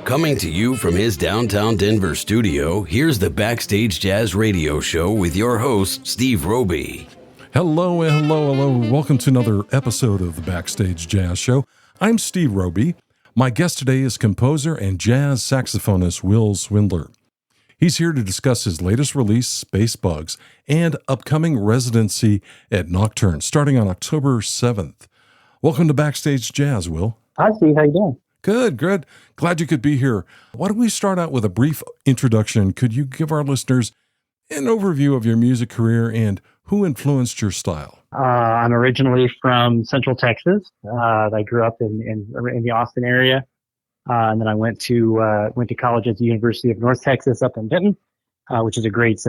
Coming to you from his downtown Denver studio, here's the Backstage Jazz Radio Show with your host, Steve Roby. Hello. Welcome to another episode of the Backstage Jazz Show. I'm Steve Roby. My guest today is composer and jazz saxophonist Wil Swindler. He's here to discuss his latest release, Space Bugs, and upcoming residency at Nocturne, starting on October 7th. Welcome to Backstage Jazz, Wil. Hi, Steve. How you doing? Good. Glad you could be here. Why don't we start out with a brief introduction? Could you give our listeners an overview of your music career and who influenced your style? I'm originally from Central Texas. I grew up in the Austin area, and then I went to college at the University of North Texas up in Denton, which is a great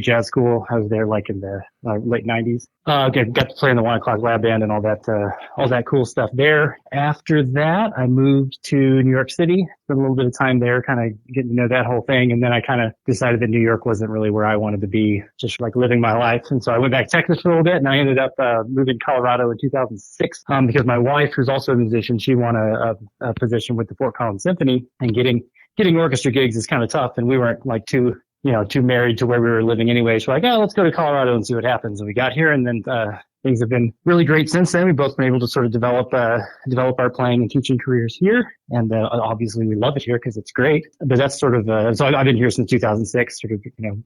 jazz school. I was there like in the late 90s. Got to play in the 1 O'Clock Lab Band and all that cool stuff there. After that, I moved to New York City, spent a little bit of time there, kind of getting to know that whole thing. And then I kind of decided that New York wasn't really where I wanted to be, just like living my life. And so I went back to Texas for a little bit, and I ended up moving to Colorado in 2006 because my wife, who's also a musician, she won a position with the Fort Collins Symphony, and getting orchestra gigs is kind of tough. And we weren't like too married to where we were living anyway. So like, let's go to Colorado and see what happens. And we got here, and then things have been really great since then. We've both been able to sort of develop our playing and teaching careers here. And obviously we love it here because it's great. But that's sort of, so I've been here since 2006, sort of,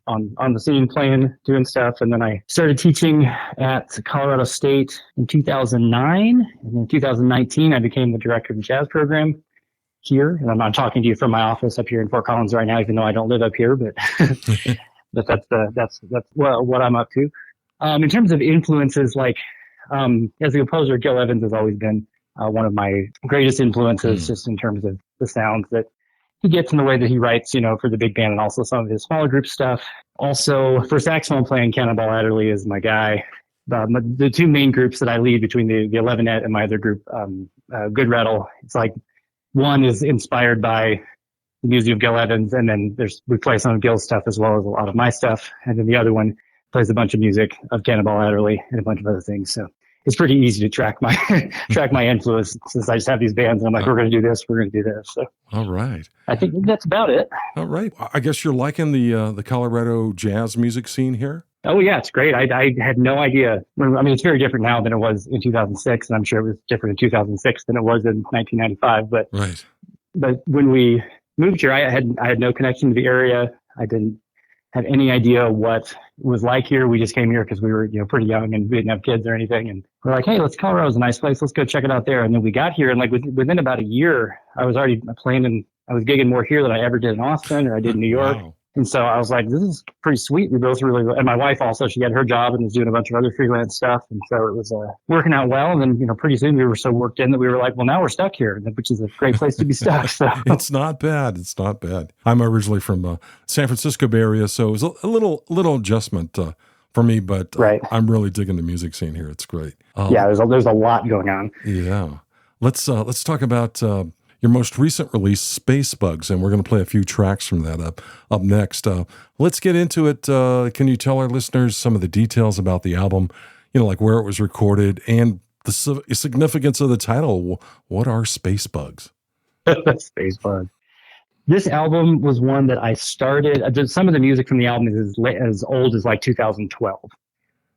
on the scene, playing, doing stuff. And then I started teaching at Colorado State in 2009. And in 2019, I became the director of the jazz program here, and I'm talking to you from my office up here in Fort Collins right now, even though I don't live up here, but that's what I'm up to. In terms of influences, like as a composer, Gil Evans has always been one of my greatest influences, just in terms of the sounds that he gets in the way that he writes, for the big band, and also some of his smaller group stuff. Also, for saxophone playing, Cannonball Adderley is my guy. The two main groups that I lead between the Elevenet and my other group, GoodRattle, it's like one is inspired by the music of Gil Evans, and then we play some of Gil's stuff as well as a lot of my stuff. And then the other one plays a bunch of music of Cannonball Adderley and a bunch of other things. So it's pretty easy to track my influence, since I just have these bands and I'm like, we're going to do this, we're going to do this. So all right, I think that's about it. All right, I guess you're liking the Colorado jazz music scene here. Oh yeah, it's great. I had no idea. I mean, it's very different now than it was in 2006, and I'm sure it was different in 2006 than it was in 1995. But right. But when we moved here, I had no connection to the area. I didn't have any idea what it was like here. We just came here because we were pretty young and we didn't have kids or anything. And we're like, hey, Colorado's a nice place. Let's go check it out there. And then we got here, and like within about a year, I was already playing, and I was gigging more here than I ever did in Austin or I did in New York. Wow. And so I was like, this is pretty sweet. We both really, and my wife also, she had her job and was doing a bunch of other freelance stuff. And so it was working out well. And then, pretty soon we were so worked in that we were like, well, now we're stuck here, which is a great place to be stuck. So It's not bad. I'm originally from San Francisco Bay Area, so it was a little adjustment for me, but right. I'm really digging the music scene here. It's great. Yeah, there's a lot going on. Yeah. Let's talk about your most recent release, Space Bugs, and we're going to play a few tracks from that up next. Let's get into it. Can you tell our listeners some of the details about the album, like where it was recorded and the significance of the title? What are Space Bugs? Space Bugs. This album was one that I started. Some of the music from the album is as old as like 2012.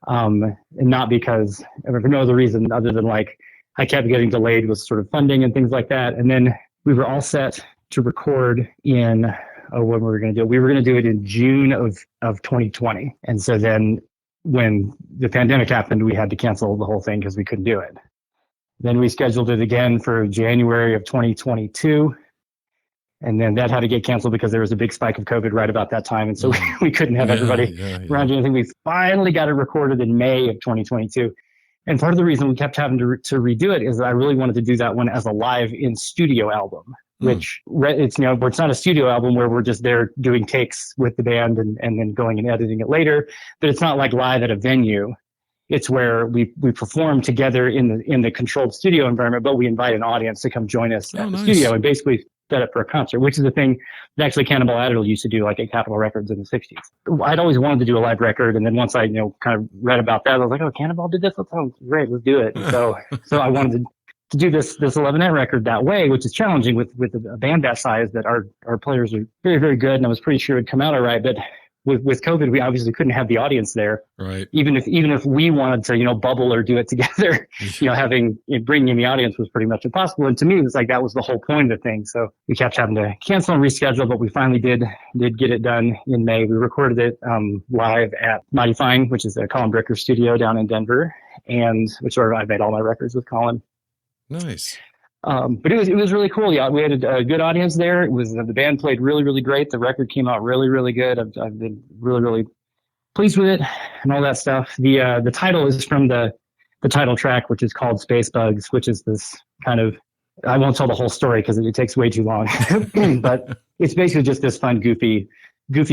And not because, for no other reason other than like, I kept getting delayed with sort of funding and things like that. And then we were all set to record in, when we were going to do it. We were going to do it in June of 2020. And so then when the pandemic happened, we had to cancel the whole thing because we couldn't do it. Then we scheduled it again for January of 2022. And then that had to get canceled because there was a big spike of COVID right about that time. And so we couldn't have everybody around doing anything. We finally got it recorded in May of 2022. And part of the reason we kept having to redo it is that I really wanted to do that one as a live in studio album, which it's not a studio album where we're just there doing takes with the band and then going and editing it later. But it's not like live at a venue. It's where we perform together in the controlled studio environment, but we invite an audience to come join us at the studio and basically set up for a concert, which is the thing that actually Cannonball Adderley used to do, like at Capitol Records in the 60s. I'd always wanted to do a live record, and then once I kind of read about that, I was like, oh, Cannonball did this? That sounds great. Let's do it. And so I wanted to to do this Elevenet record that way, which is challenging with a band that size. That our players are very, very good, and I was pretty sure it would come out all right. But with COVID, we obviously couldn't have the audience there. Right. Even if we wanted to, bubble or do it together, bringing in the audience was pretty much impossible. And to me, it was like that was the whole point of the thing. So we kept having to cancel and reschedule, but we finally did get it done in May. We recorded it live at Mighty Fine, which is a Colin Bricker studio down in Denver, and which I've made all my records with Colin. Nice. But it was really cool. Yeah, we had a good audience there. It was the band played really, really great. The record came out really, really good. I've been really, really pleased with it and all that stuff. The title is from the title track, which is called Space Bugs, which is this kind of, I won't tell the whole story because it takes way too long, but it's basically just this fun, goofy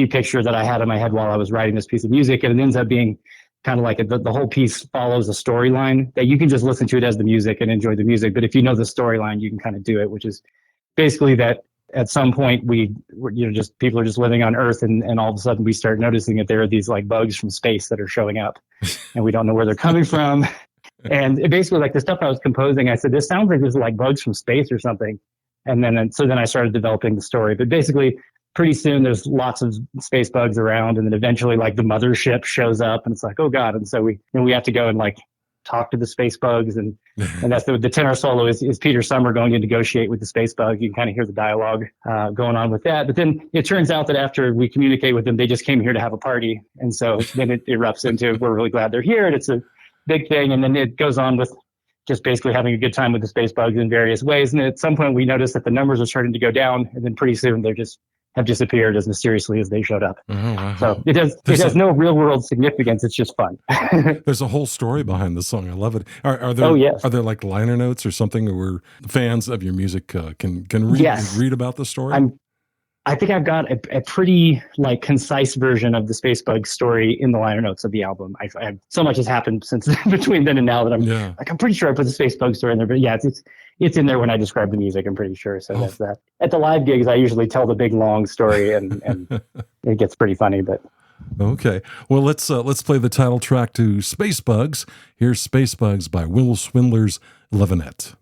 picture that I had in my head while I was writing this piece of music. And it ends up being kind of like the whole piece follows a storyline that you can just listen to it as the music and enjoy the music. But if you know the storyline, you can kind of do it, which is basically that at some point people are just living on Earth, and all of a sudden we start noticing that there are these like bugs from space that are showing up and we don't know where they're coming from. And it basically, like the stuff I was composing, I said, this sounds like there's like bugs from space or something. And then I started developing the story. But basically, pretty soon there's lots of space bugs around, and then eventually like the mothership shows up, and it's like, oh God. And so we have to go and like talk to the space bugs, and that's the tenor solo is Peter Sommer going to negotiate with the space bug. You can kind of hear the dialogue going on with that. But then it turns out that after we communicate with them, they just came here to have a party. And so then it erupts into, we're really glad they're here, and it's a big thing. And then it goes on with just basically having a good time with the space bugs in various ways. And at some point we noticed that the numbers are starting to go down, and then pretty soon they're just have disappeared as mysteriously as they showed up. Oh, wow. So it has no real world significance. It's just fun. There's a whole story behind the song. I love it. Are there like liner notes or something where fans of your music can read about the story? I think I've got a pretty like concise version of the space bug story in the liner notes of the album. So much has happened since between then and now that I'm pretty sure I put the space bug story in there. But yeah, it's in there when I describe the music, I'm pretty sure. So that's that. At the live gigs, I usually tell the big long story, and it gets pretty funny. But okay, well let's play the title track to Space Bugs. Here's Space Bugs by Wil Swindler's Elevenet.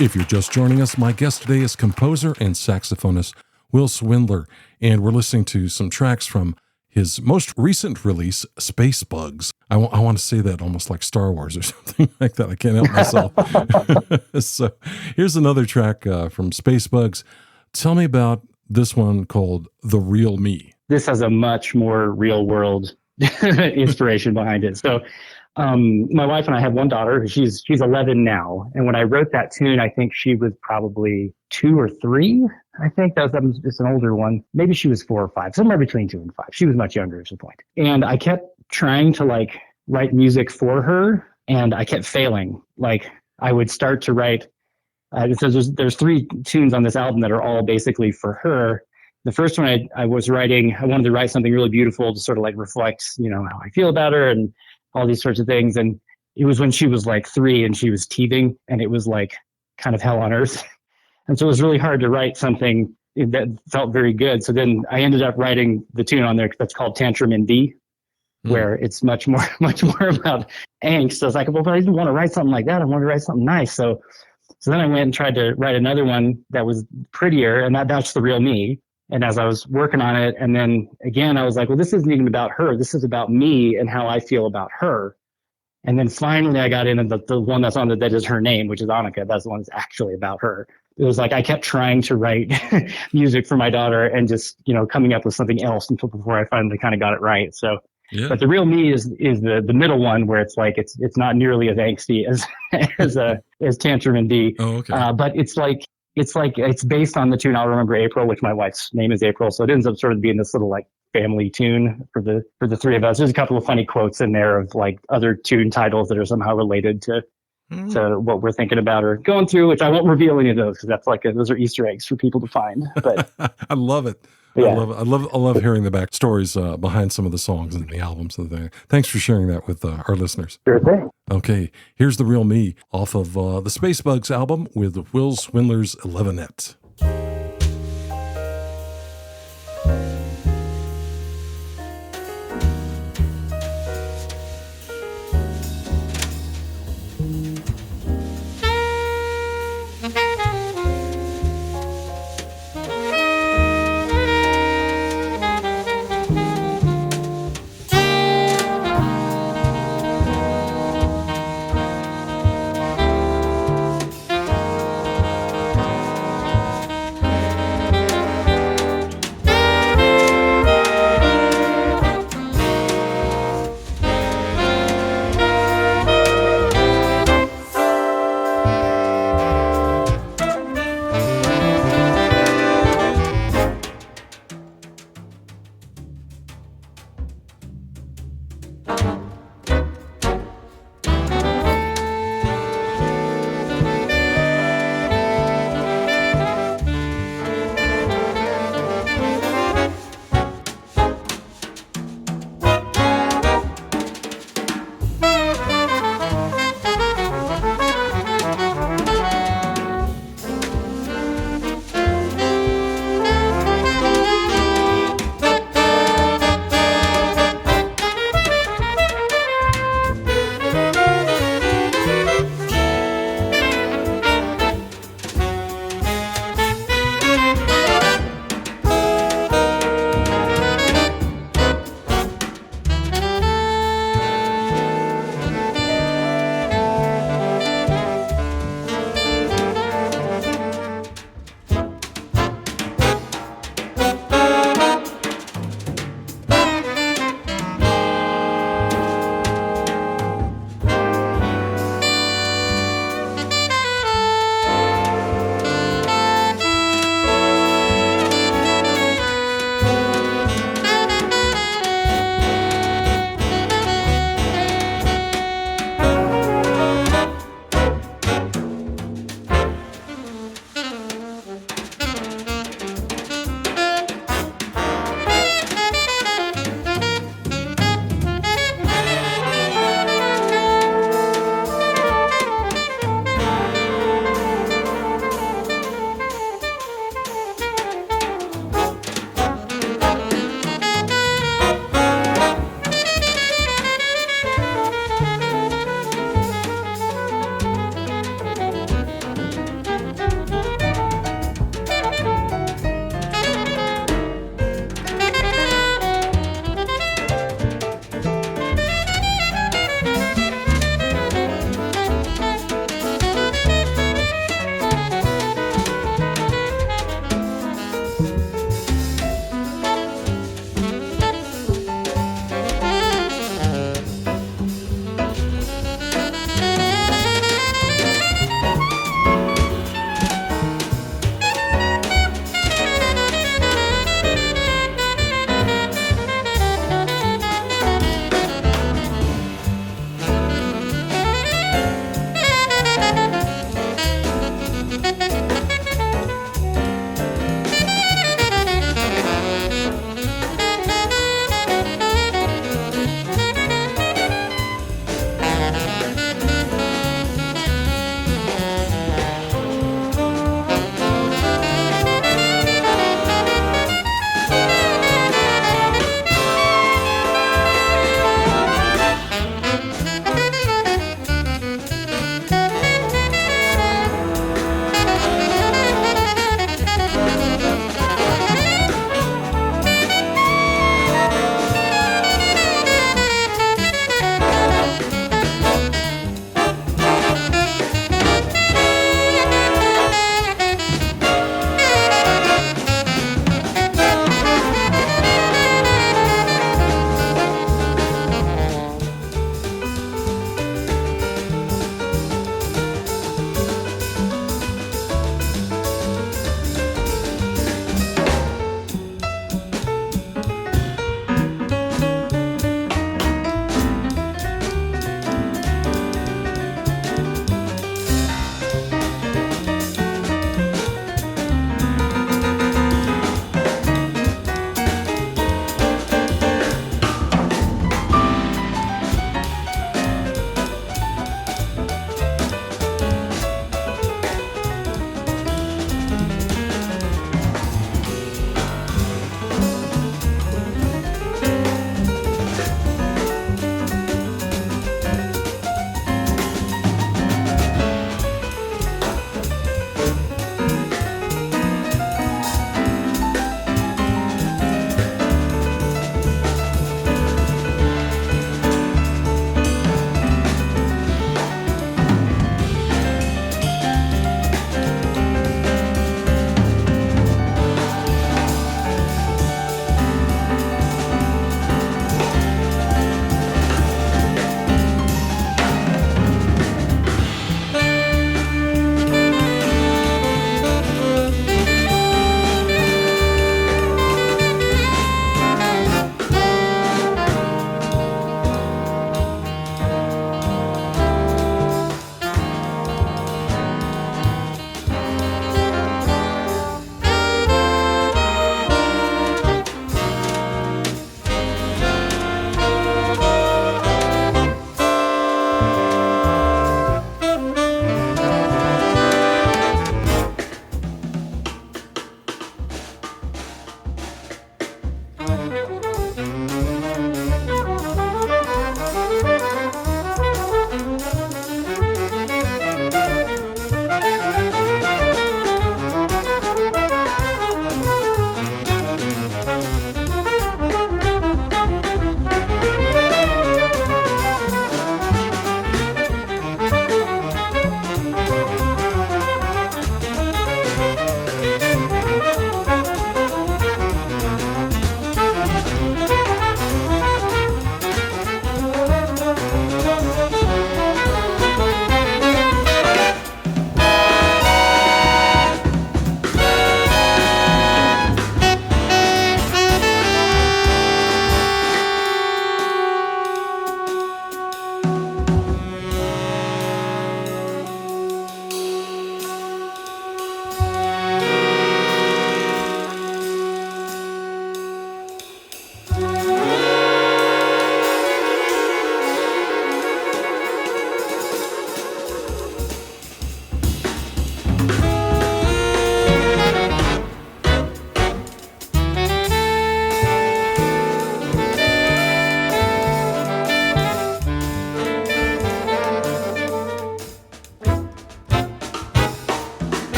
If you're just joining us, my guest today is composer and saxophonist Wil Swindler, and we're listening to some tracks from his most recent release, Space Bugs. I want to say that almost like Star Wars or something like that. I can't help myself. So here's another track from Space Bugs. Tell me about this one called The Real Me. This has a much more real world inspiration behind it. So my wife and I have one daughter. She's 11 now. And when I wrote that tune, I think she was probably 2 or 3. I think that was just an older one. Maybe she was 4 or 5, somewhere between 2 and 5. She was much younger at the point. And I kept trying to write music for her, and I kept failing. I would start to write. So there's 3 tunes on this album that are all basically for her. The first one I was writing, I wanted to write something really beautiful to sort of reflect, how I feel about her and all these sorts of things. And it was when she was 3 and she was teething, and it was kind of hell on earth. And so it was really hard to write something that felt very good. So then I ended up writing the tune on there that's called Tantrum in D, where it's much more about angst. So I was like, well, but I didn't want to write something like that. I wanted to write something nice. So then I went and tried to write another one that was prettier, and that's The Real Me. And as I was working on it, and then again, I was like, well, this isn't even about her. This is about me and how I feel about her. And then finally I got into the one that's on that is her name, which is Annika. That's the one that's actually about her. It was I kept trying to write music for my daughter and just, coming up with something else before I finally kind of got it right. So, yeah. But The Real Me is the middle one, where it's it's not nearly as angsty as Tantrum in D. Oh, okay. But it's based on the tune I'll Remember April, which my wife's name is April. So it ends up sort of being this little family tune for the 3 of us. There's a couple of funny quotes in there of other tune titles that are somehow related to what we're thinking about or going through, which I won't reveal any of those, because that's those are Easter eggs for people to find. But I love it. Yeah. I love hearing the back stories behind some of the songs and the albums and things. Thanks for sharing that with our listeners. Sure thing. Okay, here's The Real Me off of the Space Bugs album with Wil Swindler's Elevenet.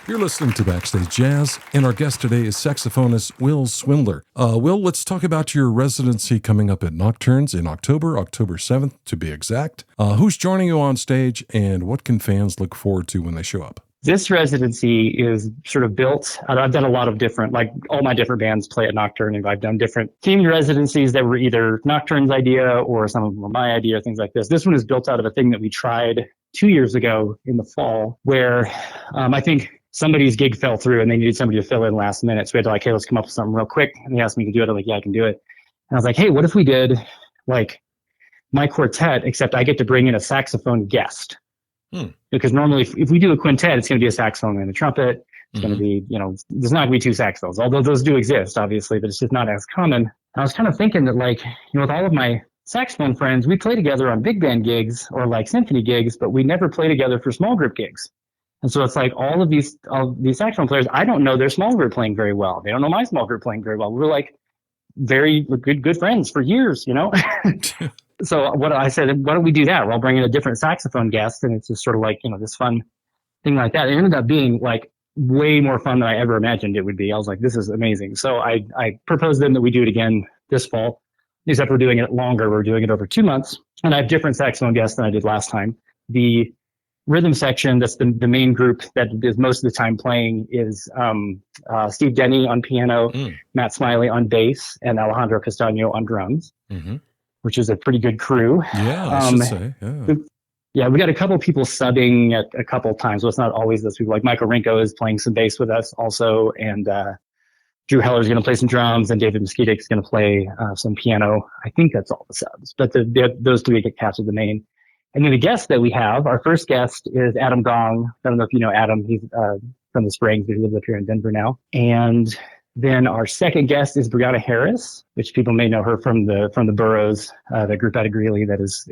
You're listening to Backstage Jazz, and our guest today is saxophonist Wil Swindler. Wil, let's talk about your residency coming up at Nocturnes in October 7th to be exact. Who's joining you on stage, and what can fans look forward to when they show up? This residency is sort of built, I've done a lot of different, like all my different bands play at Nocturne, and I've done different themed residencies that were either Nocturne's idea or some of them were my idea, things like this. This one is built out of a thing that we tried 2 years ago in the fall, where I think somebody's gig fell through and they needed somebody to fill in last minute. So we had to like, hey, let's come up with something real quick. And they asked me to do it. I'm like, yeah, I can do it. And I was like, hey, what if we did like my quartet, except I get to bring in a saxophone guest? Because normally if we do a quintet, it's going to be a saxophone and a trumpet. It's going to be, there's not going to be two saxophones, although those do exist, obviously, but it's just not as common. And I was kind of thinking that like, with all of my saxophone friends, we play together on big band gigs or like symphony gigs, but we never play together for small group gigs. And so it's like all these saxophone players, I don't know their small group playing very well. They don't know my small group playing very well. We're like very good friends for years, So what I said, why don't we do that? We'll bring in a different saxophone guest, and it's just sort of like, this fun thing like that. It ended up being like way more fun than I ever imagined it would be. I was like, this is amazing. So I proposed then that we do it again this fall, except we're doing it longer. We're doing it over 2 months, and I have different saxophone guests than I did last time. The rhythm section, that's the main group that is most of the time playing, is Steve Denny on piano, Matt Smiley on bass, and Alejandro Castaño on drums, which is a pretty good crew. Yeah, I should say. Yeah, we got a couple people subbing at a couple times, so it's not always those people. Like Michael Rinko is playing some bass with us also, and Drew Heller is going to play some drums, and David Mosquitic is going to play some piano. I think that's all the subs, but those three get cast as the main. And then the guest that we have, our first guest is Adam Gong. I don't know if you know Adam. He's from the Springs, but he lives up here in Denver now. And then our second guest is Brianna Harris, which people may know her from the Burroughs, the group out of Greeley that is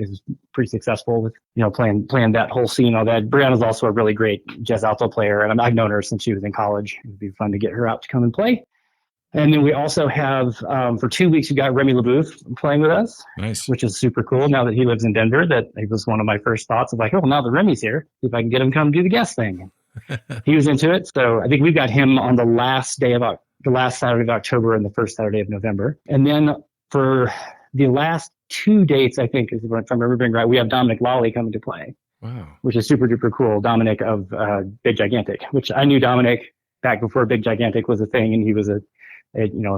pretty successful with playing that whole scene, all that. Brianna's also a really great jazz alto player, and I've known her since she was in college. It'd be fun to get her out to come and play. And then we also have, for 2 weeks, we got Remy LeBouf playing with us, Nice. Which is super cool. Now that he lives in Denver, that it was one of my first thoughts of like, oh, now that Remy's here, see if I can get him to come do the guest thing. He was into it. So I think we've got him on the last Saturday of October and the first Saturday of November. And then for the last 2 dates, I think, if I'm remembering right, we have Dominic Lawley coming to play. Wow. Which is super duper cool. Dominic of Big Gigantic, which I knew Dominic back before Big Gigantic was a thing, and he was a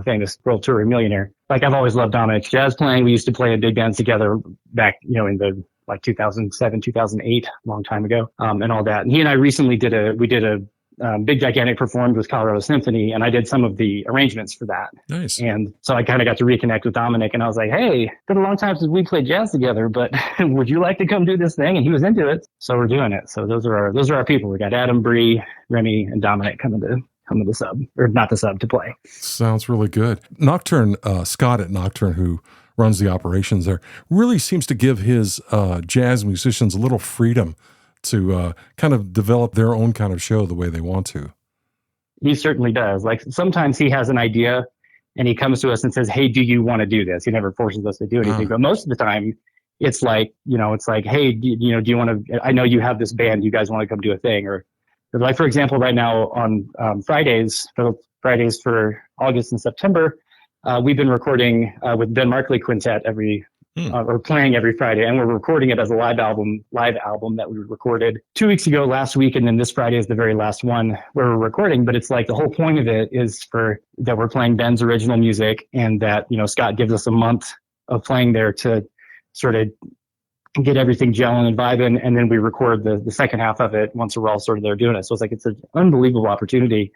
famous world touring millionaire. Like, I've always loved Dominic's jazz playing. We used to play in big bands together back, in the like 2007, 2008, long time ago, and all that. And he and I recently did a Big Gigantic performed with Colorado Symphony, and I did some of the arrangements for that. Nice. And so I kind of got to reconnect with Dominic, and I was like, hey, been a long time since we played jazz together, but would you like to come do this thing? And he was into it, so we're doing it. So those are our people. We got Adam, Bree, Remy, and Dominic coming to the sub, or not the sub, to play. Sounds really good. Nocturne, Scott at Nocturne, who runs the operations there, really seems to give his jazz musicians a little freedom to kind of develop their own kind of show the way they want to. He certainly does. Like sometimes he has an idea and he comes to us and says, hey, do you want to do this? He never forces us to do anything, but most of the time it's like, hey, do you want to, I know you have this band, you guys want to come do a thing? Or like, for example, right now on Fridays for August and September, we've been recording with Ben Markley Quintet or playing every Friday, and we're recording it as a live album that we recorded 2 weeks ago last week, and then this Friday is the very last one where we're recording. But it's like the whole point of it is that we're playing Ben's original music, and that Scott gives us a month of playing there to sort of get everything gelling and vibing, and then we record the second half of it once we're all sort of there doing it. So it's like it's an unbelievable opportunity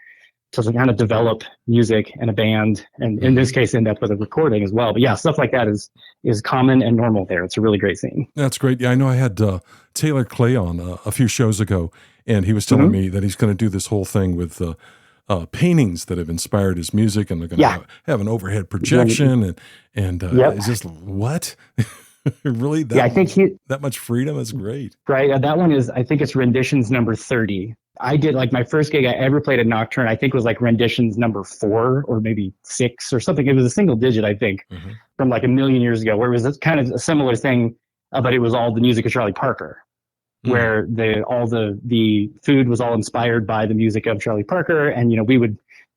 to kind of develop music and a band, and in this case end up with a recording as well. But yeah, stuff like that is common and normal there. It's a really great scene. That's great. Yeah, I know I had Taylor Clay on a few shows ago, and he was telling me that he's going to do this whole thing with paintings that have inspired his music, and they're going to have an overhead projection, and is this what? Really? I think that much freedom is great. Right. That one is, I think it's renditions number 30. I did like my first gig I ever played at Nocturne, I think was like renditions number 4 or maybe 6 or something. It was a single digit, I think, from like a million years ago, where it was kind of a similar thing, but it was all the music of Charlie Parker, where all the food was all inspired by the music of Charlie Parker. And,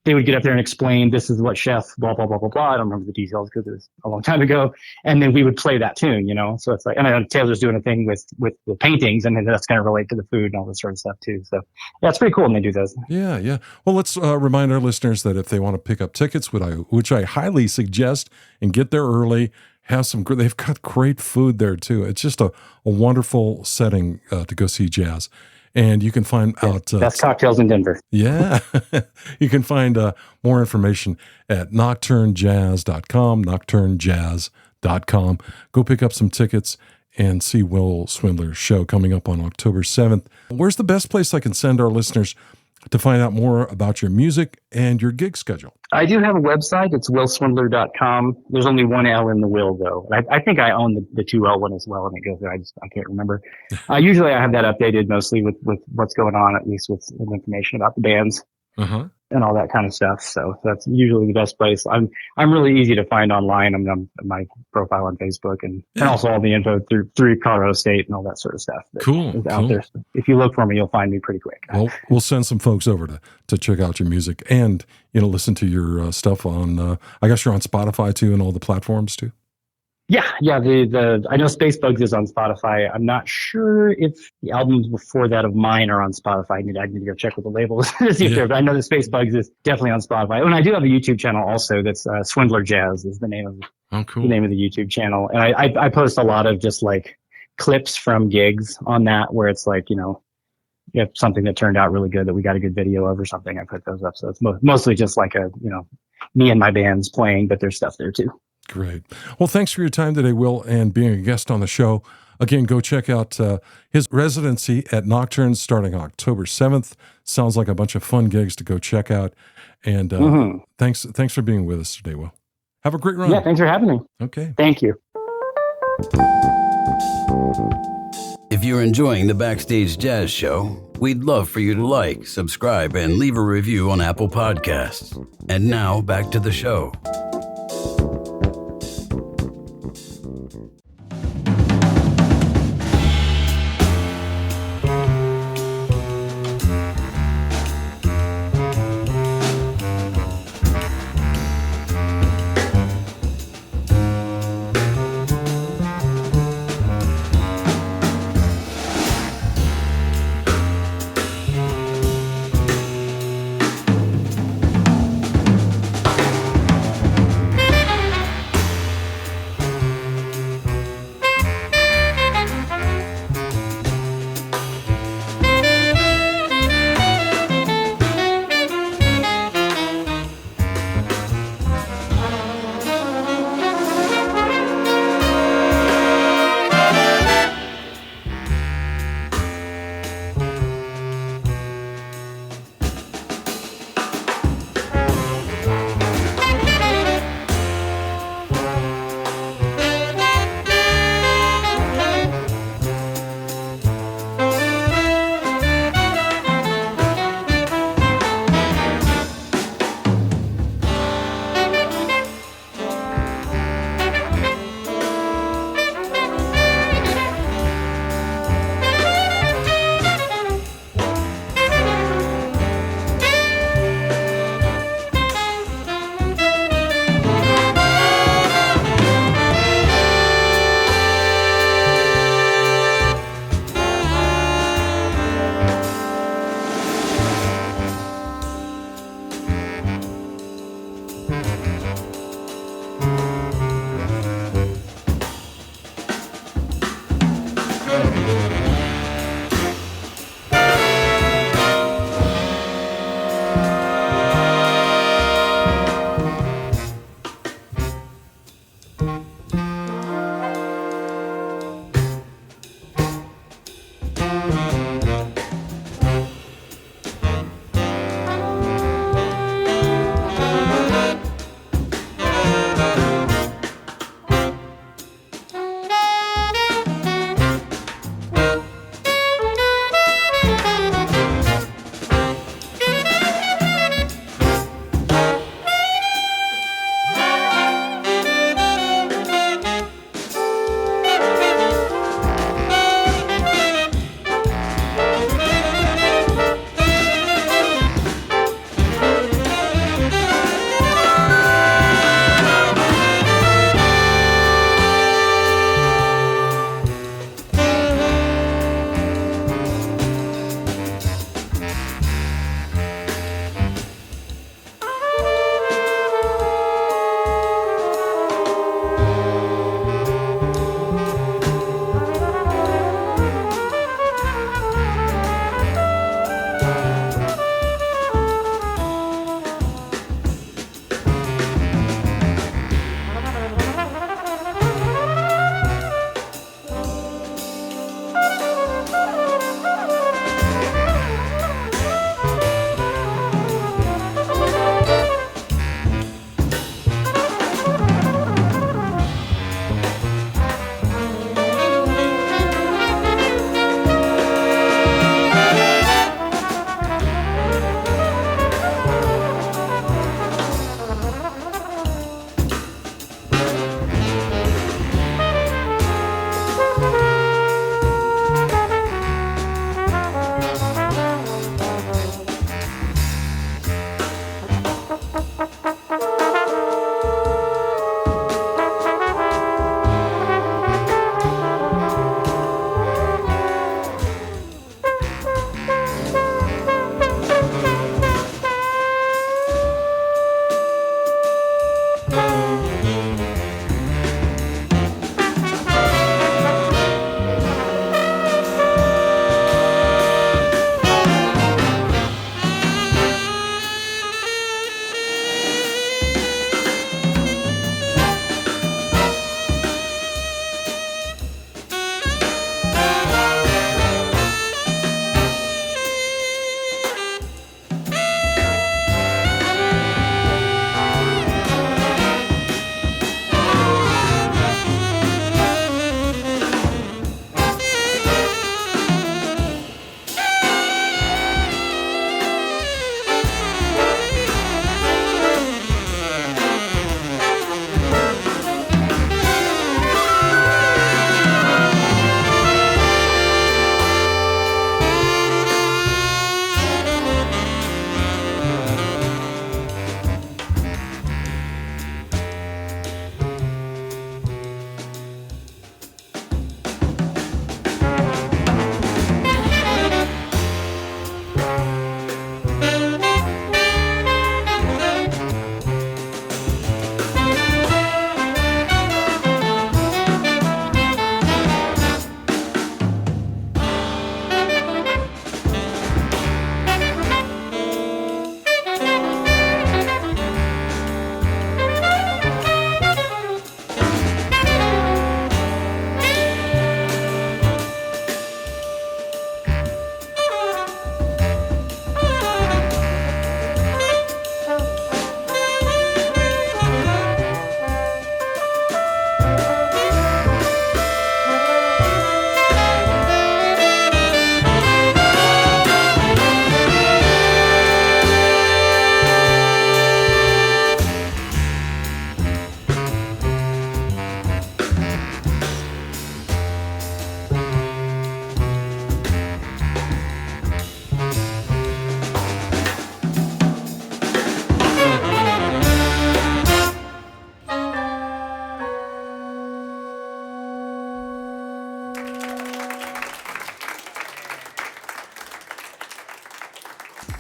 they would get up there and explain, this is what chef, blah, blah, blah, blah, blah. I don't remember the details because it was a long time ago. And then we would play that tune, So it's like, and I know Taylor's doing a thing with the paintings, and then that's kind of relate to the food and all this sort of stuff too. So yeah, it's pretty cool when they do those. Yeah. Well, let's remind our listeners that if they want to pick up tickets, which I highly suggest, and get there early, they've got great food there too. It's just a wonderful setting to go see jazz. And you can find out... best cocktails in Denver. Yeah. You can find more information at nocturnejazz.com, nocturnejazz.com. Go pick up some tickets and see Wil Swindler's show coming up on October 7th. Where's the best place I can send our listeners to find out more about your music and your gig schedule? I do have a website. It's wilswindler.com. There's only one L in the Will, though. I think I own the 2L one as well, and it goes there. I can't remember. Usually I have that updated mostly with what's going on, at least with information about the bands and all that kind of stuff. So that's usually the best place. I'm really easy to find online. I'm my profile on Facebook and also all the info through Colorado State and all that sort of stuff. Is out there. So if you look for me, you'll find me pretty quick. Well, we'll send some folks over to check out your music and listen to your stuff on. I guess you're on Spotify too and all the platforms too. Yeah. I know Spacebugs is on Spotify. I'm not sure if the albums before that of mine are on Spotify. I need to go check with the labels to see if they're. But I know the Spacebugs is definitely on Spotify. And I do have a YouTube channel also. That's Swindler Jazz is the name of the name of the YouTube channel. And I post a lot of just like clips from gigs on that, where it's like you have something that turned out really good that we got a good video of or something. I put those up. So it's mostly just like me and my bands playing, but there's stuff there too. Great. Well, thanks for your time today, Will, and being a guest on the show. Again, go check out his residency at Nocturne starting October 7th. Sounds like a bunch of fun gigs to go check out. And thanks for being with us today, Will. Have a great run. Yeah, thanks for having me. Okay. Thank you. If you're enjoying the Backstage Jazz Show, we'd love for you to like, subscribe, and leave a review on Apple Podcasts. And now, back to the show.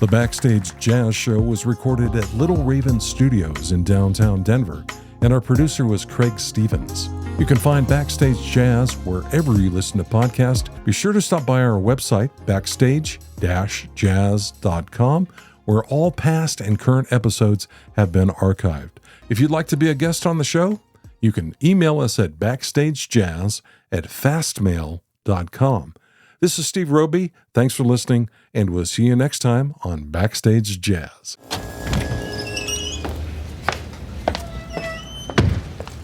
The Backstage Jazz Show was recorded at Little Raven Studios in downtown Denver, and our producer was Craig Stevens. You can find Backstage Jazz wherever you listen to podcasts. Be sure to stop by our website, backstage-jazz.com, where all past and current episodes have been archived. If you'd like to be a guest on the show, you can email us at backstagejazz@fastmail.com. This is Steve Roby. Thanks for listening, and we'll see you next time on Backstage Jazz.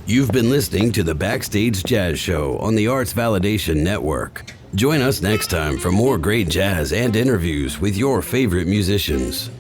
You've been listening to the Backstage Jazz Show on the Arts Validation Network. Join us next time for more great jazz and interviews with your favorite musicians.